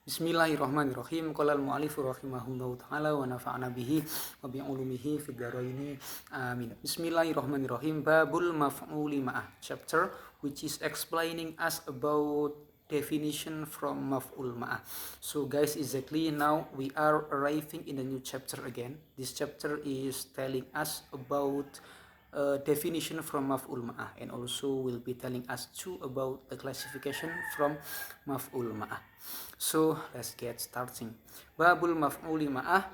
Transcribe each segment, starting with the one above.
Bismillahirrahmanirrahim. Qala al-mu'allifu rahimahullahu ta'ala wa nafa'ana bihi wa bi'ulumihi fid dharaini. Amin. Bismillahirrahmanirrahim. Babul maf'uli ma'ah. Chapter which is explaining us about definition from maf'ul ma'ah. So guys, exactly now we are arriving in a new chapter again. This chapter is telling us about definition from maf'ul ma'ah, and also will be telling us too about the classification from maf'ul ma'ah. So let's get starting. Babul maf'uli ma'ah,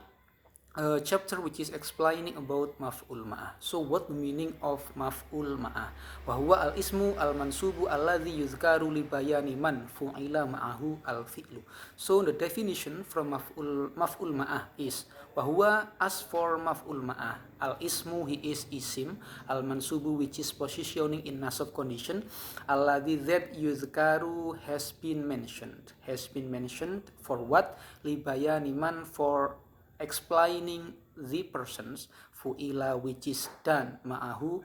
chapter which is explaining about maf'ul ma'ah. So what the meaning of maf'ul ma'ah? Wa huwa al-ismu al-mansubu alladhi yuzkaru li bayani man fu'ila ma'ahu al-fi'lu. So the definition from maf'ul ma'ah is wa huwa, as for maf'ul ma'ah, al-ismu, he is isim, al-mansubu, which is positioning in nasab condition, alladhi, that yuzkaru has been mentioned for what? Li bayani man, for explaining the persons, fu'ila, which is done, ma'ahu,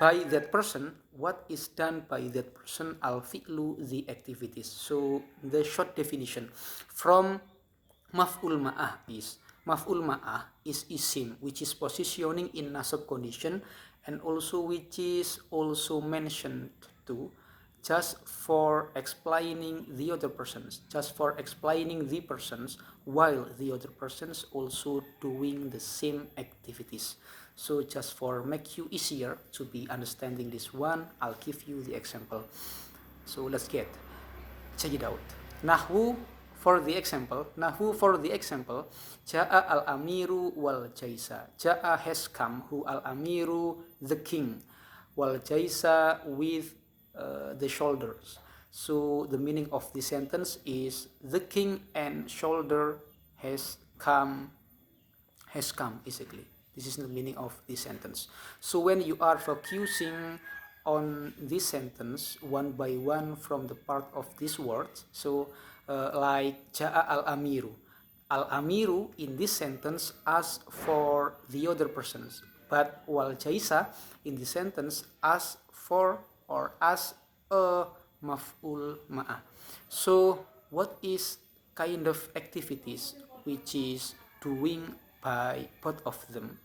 by that person, what is done by that person, al-fi'lu, the activities. So the short definition from maf'ul ma'ah is isim, which is positioning in nasab condition, and also which is also mentioned to just for explaining the other persons, while the other persons also doing the same activities. So just for make you easier to be understanding this one, I'll give you the example. So let's check it out. Nahwu for the example, Ja'a al-amiru wal jaisa. Ja'a has come, who al-amiru, the king, wal jaisa, with the shoulders. So the meaning of the sentence is the king and shoulder has come basically. This is the meaning of this sentence. So when you are focusing on this sentence one by one from the part of this word, so like Ja'a al-amiru in this sentence as for the other persons, but wal jaisa in this sentence as for or as a maf'ul ma'ah. So what is kind of activities which is doing by both of them?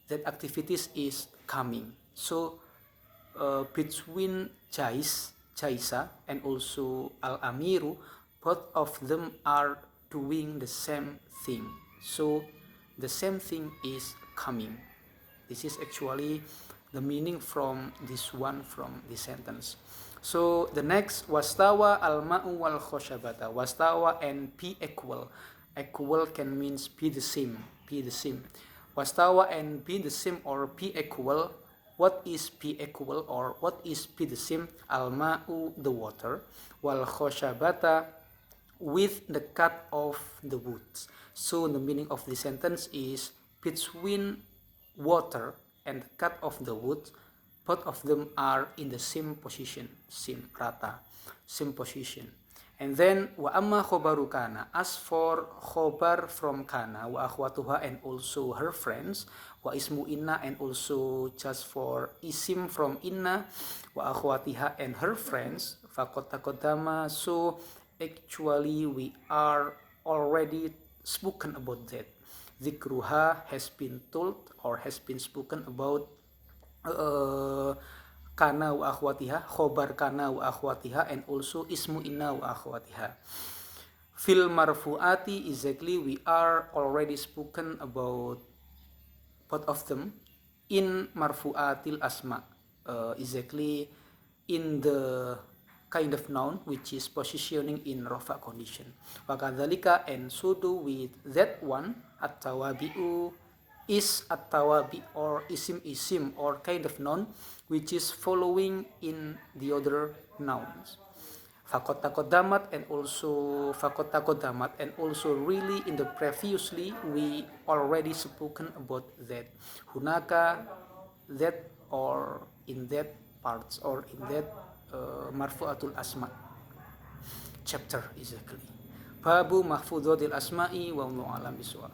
That activities is coming. So between jaisa and also al-amiru, both of them are doing the same thing. So the same thing is coming. This is actually the meaning from this one, from this sentence. So the next, wastawa al-ma'u wal khoshabata. Wastawa and be equal. Equal can means be the same. Wastawa and be the same or be equal. What is be equal or what is be the same? Al-ma'u, the water, wal khoshabata, with the cut of the wood. So the meaning of the sentence is between water and the cut of the wood, both of them are in the same position, same position. And then wa amma khobaru kana, as for khobar from kana, wa akhwatuha, and also her friends, wa ismu inna, and also just for isim from inna, wa akhwatiha, and her friends, faqad taqaddama. So actually we are already spoken about that. Zikruha has been told or has been spoken about kana wa akhwatiha, khobar kana wa akhwatiha, and also ismu inna wa akhwatiha. Fil marfu'ati, exactly we are already spoken about both of them in marfu'atil asma, exactly in the kind of noun which is positioning in rafa condition. Wakadzalika, and so do with that one, at-tawabi'u is at-tawabi or isim or kind of noun which is following in the other nouns. Faqad taqaddamat, and also really in the previously we already spoken about that. Hunaka, that, or in that parts, or in that marfu'atul asma chapter exactly. Babu mahfudzatil asma'i wa Allahu a'lam bishawab.